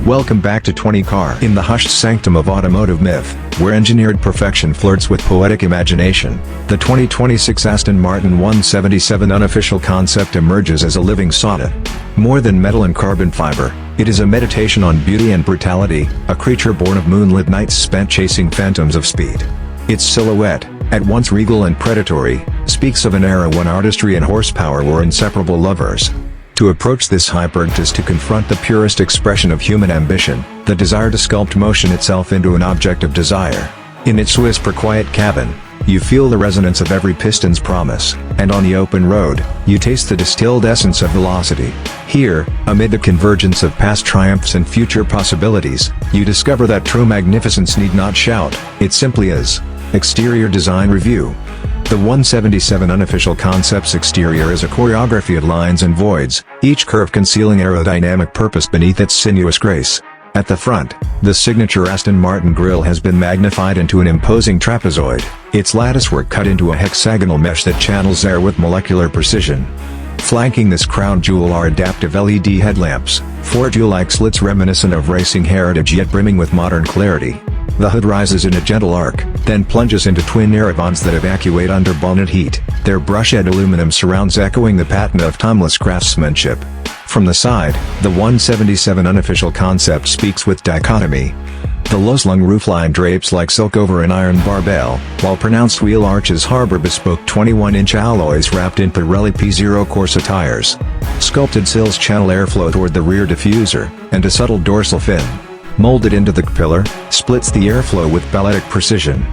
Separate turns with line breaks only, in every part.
Welcome back to 20 Car. In the hushed sanctum of automotive myth, where engineered perfection flirts with poetic imagination, the 2026 Aston Martin One-77 Unofficial Concept emerges as a living sonnet. More than metal and carbon fiber, it is a meditation on beauty and brutality, a creature born of moonlit nights spent chasing phantoms of speed. Its silhouette, at once regal and predatory, speaks of an era when artistry and horsepower were inseparable lovers. To approach this hybrid is to confront the purest expression of human ambition, the desire to sculpt motion itself into an object of desire. In its whisper quiet cabin, you feel the resonance of every piston's promise, and on the open road, you taste the distilled essence of velocity. Here, amid the convergence of past triumphs and future possibilities, you discover that true magnificence need not shout, it simply is. Exterior Design Review. The One-77 Unofficial Concept's exterior is a choreography of lines and voids, each curve concealing aerodynamic purpose beneath its sinuous grace. At the front, the signature Aston Martin grille has been magnified into an imposing trapezoid, its latticework cut into a hexagonal mesh that channels air with molecular precision. Flanking this crown jewel are adaptive LED headlamps, four jewel-like slits reminiscent of racing heritage yet brimming with modern clarity. The hood rises in a gentle arc, then plunges into twin air vents that evacuate under bonnet heat, their brush-ed aluminum surrounds echoing the patina of timeless craftsmanship. From the side, the One-77 Unofficial Concept speaks with dichotomy. The low-slung roofline drapes like silk over an iron barbell, while pronounced wheel arches harbor bespoke 21-inch alloys wrapped in Pirelli P0 Corsa tires. Sculpted sills channel airflow toward the rear diffuser, and a subtle dorsal fin, molded into the pillar, splits the airflow with balletic precision.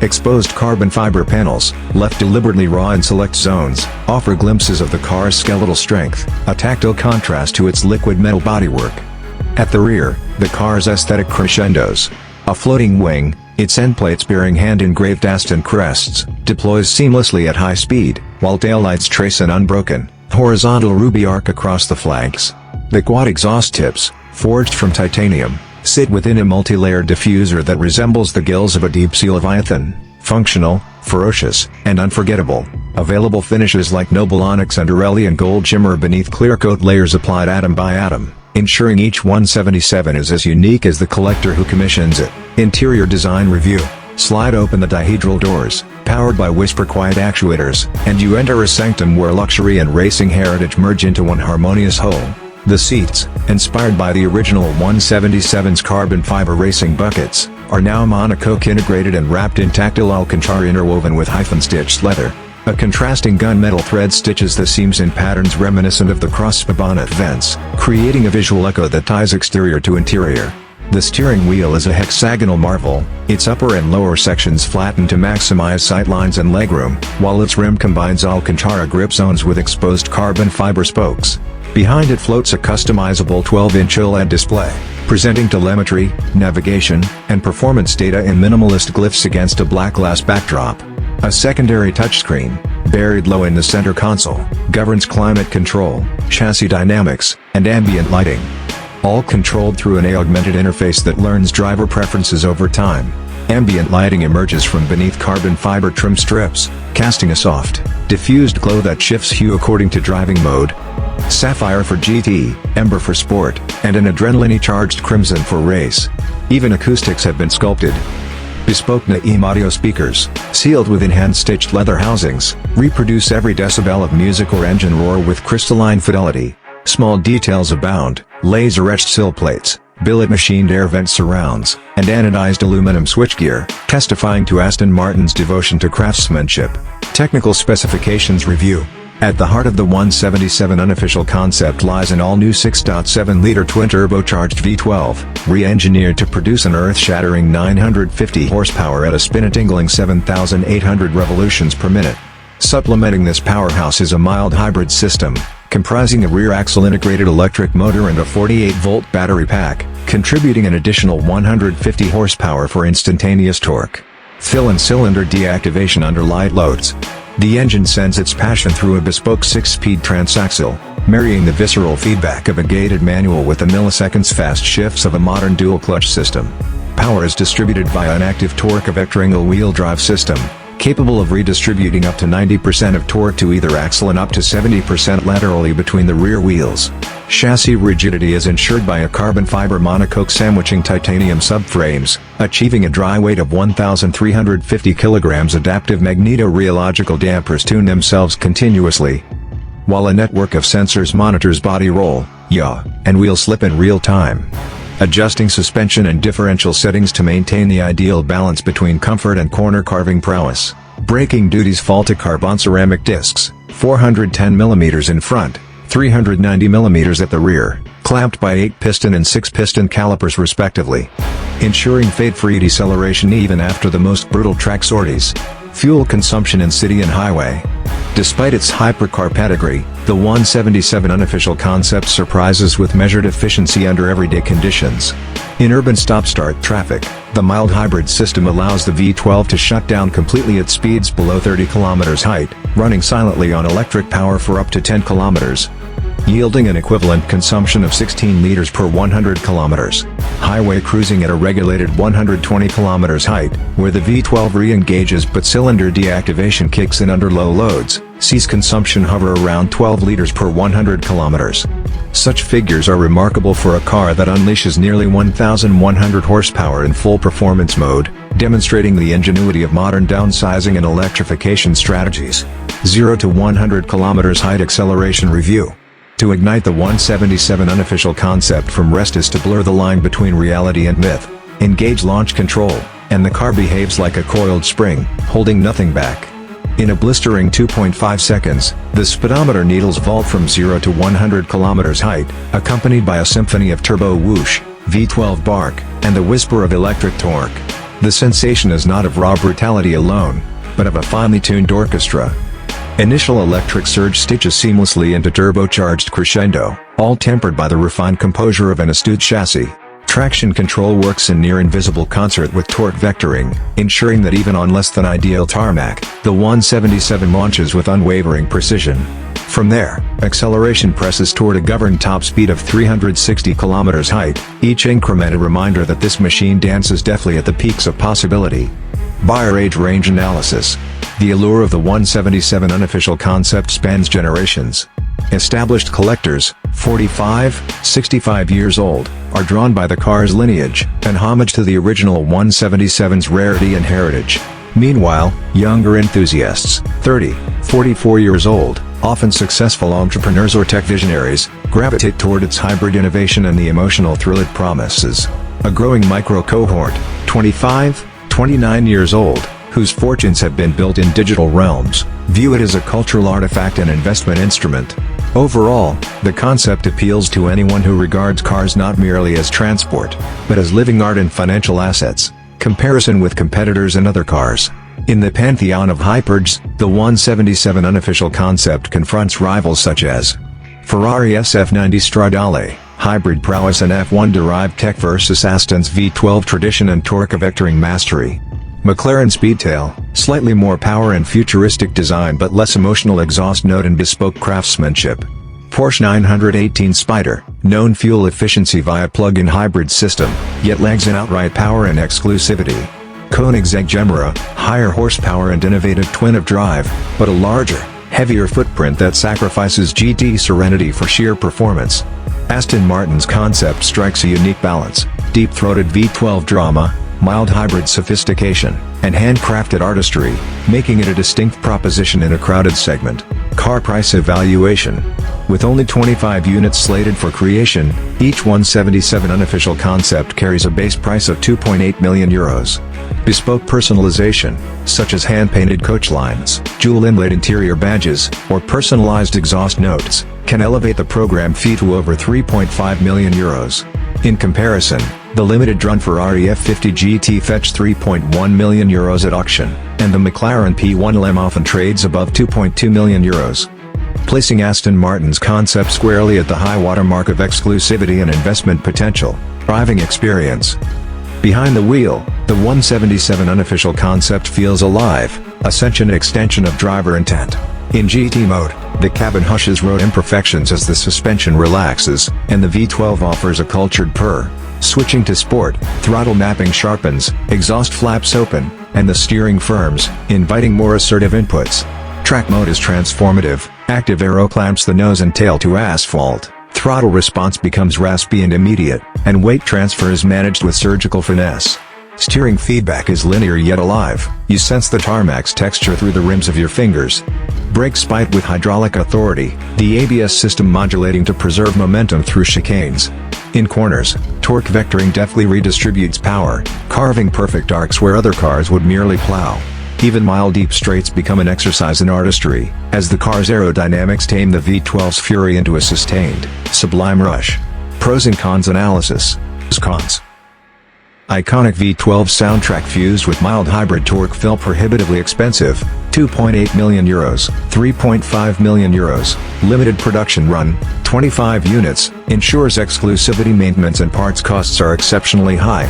Exposed carbon fiber panels, left deliberately raw in select zones, offer glimpses of the car's skeletal strength, a tactile contrast to its liquid metal bodywork. At the rear, the car's aesthetic crescendos. A floating wing, its endplates bearing hand-engraved Aston crests, deploys seamlessly at high speed, while taillights trace an unbroken, horizontal ruby arc across the flanks. The quad exhaust tips, forged from titanium, sit within a multi-layered diffuser that resembles the gills of a deep-sea leviathan, functional, ferocious, and unforgettable. Available finishes like noble onyx and Aurelian gold shimmer beneath clear coat layers applied atom by atom, ensuring each One-77 is as unique as the collector who commissions it. Interior Design Review. Slide open the dihedral doors, powered by whisper quiet actuators, and you enter a sanctum where luxury and racing heritage merge into one harmonious whole. The seats, inspired by the original One-77's carbon fiber racing buckets, are now monocoque integrated and wrapped in tactile Alcantara interwoven with hyphen-stitched leather. A contrasting gunmetal thread stitches the seams in patterns reminiscent of the cross-bonnet vents, creating a visual echo that ties exterior to interior. The steering wheel is a hexagonal marvel, its upper and lower sections flattened to maximize sightlines and legroom, while its rim combines Alcantara grip zones with exposed carbon fiber spokes. Behind it floats a customizable 12-inch OLED display, presenting telemetry, navigation, and performance data in minimalist glyphs against a black glass backdrop. A secondary touchscreen, buried low in the center console, governs climate control, chassis dynamics, and ambient lighting. All controlled through an AI-augmented interface that learns driver preferences over time. Ambient lighting emerges from beneath carbon fiber trim strips, casting a soft, diffused glow that shifts hue according to driving mode. Sapphire for GT, Ember for Sport, and an adrenaline-charged crimson for race. Even acoustics have been sculpted. Bespoke Naim audio speakers, sealed within hand-stitched leather housings, reproduce every decibel of music or engine roar with crystalline fidelity. Small details abound, laser-etched sill plates, billet-machined air vent surrounds, and anodized aluminum switchgear, testifying to Aston Martin's devotion to craftsmanship. Technical Specifications Review. At the heart of the One-77 Unofficial Concept lies an all-new 6.7-liter twin-turbocharged V12, re-engineered to produce an earth-shattering 950 horsepower at a spin-a-tingling 7,800 revolutions per minute. Supplementing this powerhouse is a mild hybrid system, comprising a rear-axle integrated electric motor and a 48-volt battery pack, contributing an additional 150 horsepower for instantaneous torque. Fill and cylinder deactivation under light loads. The engine sends its passion through a bespoke 6-speed transaxle, marrying the visceral feedback of a gated manual with the milliseconds fast shifts of a modern dual-clutch system. Power is distributed via an active torque vectoring wheel drive system, capable of redistributing up to 90% of torque to either axle and up to 70% laterally between the rear wheels. Chassis rigidity is ensured by a carbon fiber monocoque sandwiching titanium subframes, achieving a dry weight of 1,350 kg. Adaptive magneto-rheological dampers tune themselves continuously, while a network of sensors monitors body roll, yaw, and wheel slip in real time, adjusting suspension and differential settings to maintain the ideal balance between comfort and corner carving prowess. Braking duties fall to carbon ceramic discs, 410 mm in front, 390 mm at the rear, clamped by 8-piston and 6-piston calipers respectively, ensuring fade-free deceleration even after the most brutal track sorties. Fuel consumption in city and highway. Despite its hypercar pedigree, the 177 Unofficial Concept surprises with measured efficiency under everyday conditions. In urban stop-start traffic, the mild hybrid system allows the V12 to shut down completely at speeds below 30 km height, running silently on electric power for up to 10 km, yielding an equivalent consumption of 16 liters per 100 km. Highway cruising at a regulated 120 km height, where the V12 re-engages but cylinder deactivation kicks in under low loads, sees consumption hover around 12 liters per 100 km. Such figures are remarkable for a car that unleashes nearly 1,100 horsepower in full performance mode, demonstrating the ingenuity of modern downsizing and electrification strategies. 0 to 100 km height acceleration review. To ignite the 177 Unofficial Concept from rest is to blur the line between reality and myth. Engage launch control, and the car behaves like a coiled spring, holding nothing back. In a blistering 2.5 seconds, the speedometer needles vault from 0 to 100 km height, accompanied by a symphony of turbo whoosh, V12 bark, and the whisper of electric torque. The sensation is not of raw brutality alone, but of a finely tuned orchestra. Initial electric surge stitches seamlessly into turbocharged crescendo, all tempered by the refined composure of an astute chassis. Traction control works in near-invisible concert with torque vectoring, ensuring that even on less than ideal tarmac, the 177 launches with unwavering precision. From there, acceleration presses toward a governed top speed of 360 km height, each increment a reminder that this machine dances deftly at the peaks of possibility. Buyer age range analysis. The allure of the 177 Unofficial Concept spans generations. Established collectors, 45-65 years old, are drawn by the car's lineage, and homage to the original 177's rarity and heritage. Meanwhile, younger enthusiasts, 30-44 years old, often successful entrepreneurs or tech visionaries, gravitate toward its hybrid innovation and the emotional thrill it promises. A growing micro-cohort, 25-29 years old, whose fortunes have been built in digital realms, view it as a cultural artifact and investment instrument. Overall, the concept appeals to anyone who regards cars not merely as transport, but as living art and financial assets. Comparison with competitors and other cars. In the pantheon of hybrids, the 177 Unofficial Concept confronts rivals such as Ferrari SF90 Stradale, hybrid prowess and F1-derived tech versus Aston's V12 tradition and torque vectoring mastery. McLaren Speedtail, slightly more power and futuristic design but less emotional exhaust note and bespoke craftsmanship. Porsche 918 Spider, known fuel efficiency via plug-in hybrid system, yet lags in outright power and exclusivity. Koenigsegg Gemera, higher horsepower and innovative twin of drive, but a larger, heavier footprint that sacrifices GT serenity for sheer performance. Aston Martin's Concept strikes a unique balance, deep-throated V12 drama, mild hybrid sophistication, and handcrafted artistry, making it a distinct proposition in a crowded segment. Car price evaluation. With only 25 units slated for creation, each 177 Unofficial Concept carries a base price of €2.8 million. Bespoke personalization, such as hand-painted coach lines, jewel-inlaid interior badges, or personalized exhaust notes, can elevate the program fee to over €3.5 million. In comparison, the limited run Ferrari F50 GT fetched €3.1 million at auction, and the McLaren P1 LM often trades above €2.2 million. Placing Aston Martin's Concept squarely at the high watermark of exclusivity and investment potential. Driving experience. Behind the wheel, the 177 Unofficial Concept feels alive, a sentient extension of driver intent. In GT mode, the cabin hushes road imperfections as the suspension relaxes, and the V12 offers a cultured purr. Switching to sport, throttle mapping sharpens, exhaust flaps open, and the steering firms, inviting more assertive inputs. Track mode is transformative, active aero clamps the nose and tail to asphalt, throttle response becomes raspy and immediate, and weight transfer is managed with surgical finesse. Steering feedback is linear yet alive, you sense the tarmac's texture through the rims of your fingers. Brake spite with hydraulic authority, the ABS system modulating to preserve momentum through chicanes. In corners, torque vectoring deftly redistributes power, carving perfect arcs where other cars would merely plow. Even mile deep straights become an exercise in artistry, as the car's aerodynamics tame the V12's fury into a sustained, sublime rush. Pros and cons analysis. Cons. Iconic V12 soundtrack fused with mild hybrid torque felt prohibitively expensive, €2.8 million, €3.5 million, limited production run, 25 units, ensures exclusivity. Maintenance and parts costs are exceptionally high.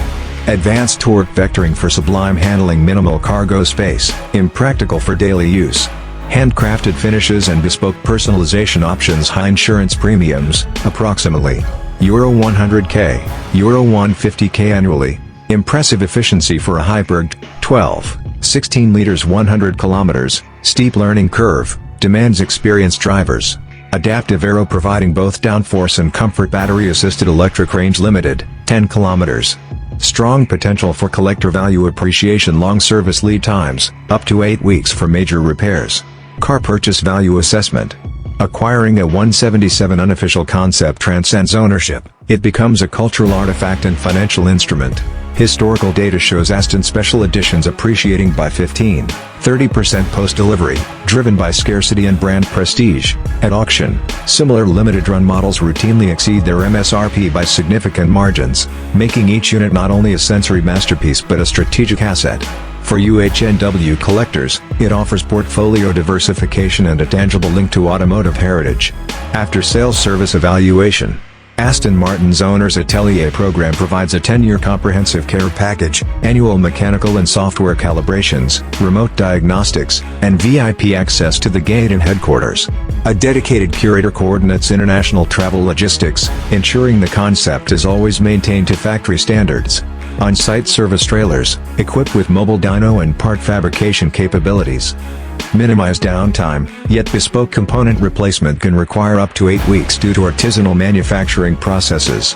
Advanced torque vectoring for sublime handling, minimal cargo space, impractical for daily use. Handcrafted finishes and bespoke personalization options. High insurance premiums, approximately Euro 100k, Euro 150k annually. Impressive efficiency for a hybrid, 16 liters 100 kilometers, steep learning curve, demands experienced drivers. Adaptive aero providing both downforce and comfort. Battery assisted electric range limited, 10 kilometers. Strong potential for collector value appreciation. Long service lead times, up to 8 weeks for major repairs. Car purchase value assessment. Acquiring a 177 Unofficial Concept transcends ownership, it becomes a cultural artifact and financial instrument. Historical data shows Aston Special Editions appreciating by 15–30% post-delivery, driven by scarcity and brand prestige. At auction, similar limited-run models routinely exceed their MSRP by significant margins, making each unit not only a sensory masterpiece but a strategic asset. For UHNW collectors, it offers portfolio diversification and a tangible link to automotive heritage. After-sales service evaluation. Aston Martin's Owner's Atelier program provides a 10-year comprehensive care package, annual mechanical and software calibrations, remote diagnostics, and VIP access to the gate and headquarters. A dedicated curator coordinates international travel logistics, ensuring the concept is always maintained to factory standards. On-site service trailers, equipped with mobile dyno and part fabrication capabilities. Minimize downtime, yet bespoke component replacement can require up to 8 weeks due to artisanal manufacturing processes.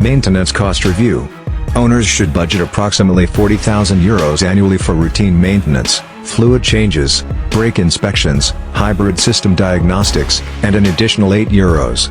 Maintenance cost review. Owners should budget approximately €40,000 annually for routine maintenance, fluid changes, brake inspections, hybrid system diagnostics, and an additional €8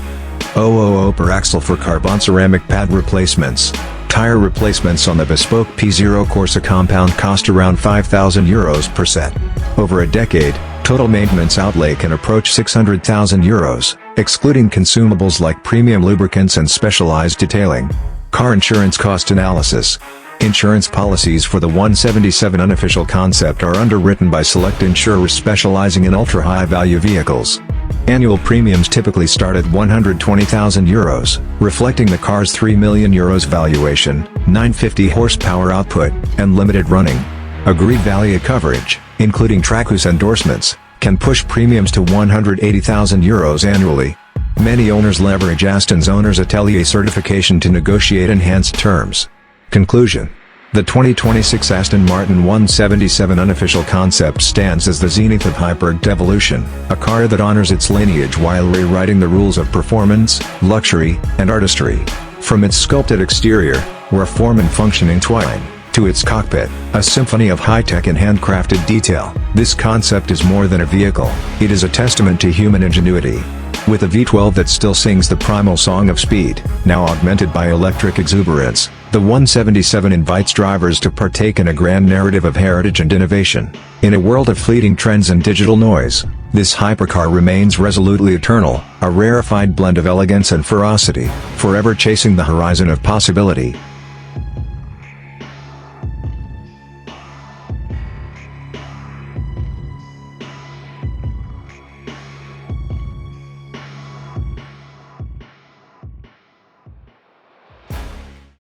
per axle for carbon ceramic pad replacements. Tire replacements on the bespoke P0 Corsa compound cost around €5,000 per set. Over a decade, total maintenance outlay can approach €600,000, excluding consumables like premium lubricants and specialized detailing. Car insurance cost analysis. Insurance policies for the 177 Unofficial Concept are underwritten by select insurers specializing in ultra-high-value vehicles. Annual premiums typically start at €120,000, reflecting the car's €3 million valuation, 950 horsepower output, and limited running. Agreed value coverage, including Tracus endorsements, can push premiums to €180,000 annually. Many owners leverage Aston's Owner's Atelier certification to negotiate enhanced terms. Conclusion. The 2026 Aston Martin 177 Unofficial Concept stands as the zenith of hybrid evolution, a car that honors its lineage while rewriting the rules of performance, luxury, and artistry. From its sculpted exterior, where form and function entwine, to its cockpit, a symphony of high-tech and handcrafted detail, this concept is more than a vehicle, it is a testament to human ingenuity. With a V12 that still sings the primal song of speed, now augmented by electric exuberance, the 177 invites drivers to partake in a grand narrative of heritage and innovation. In a world of fleeting trends and digital noise, this hypercar remains resolutely eternal, a rarefied blend of elegance and ferocity, forever chasing the horizon of possibility.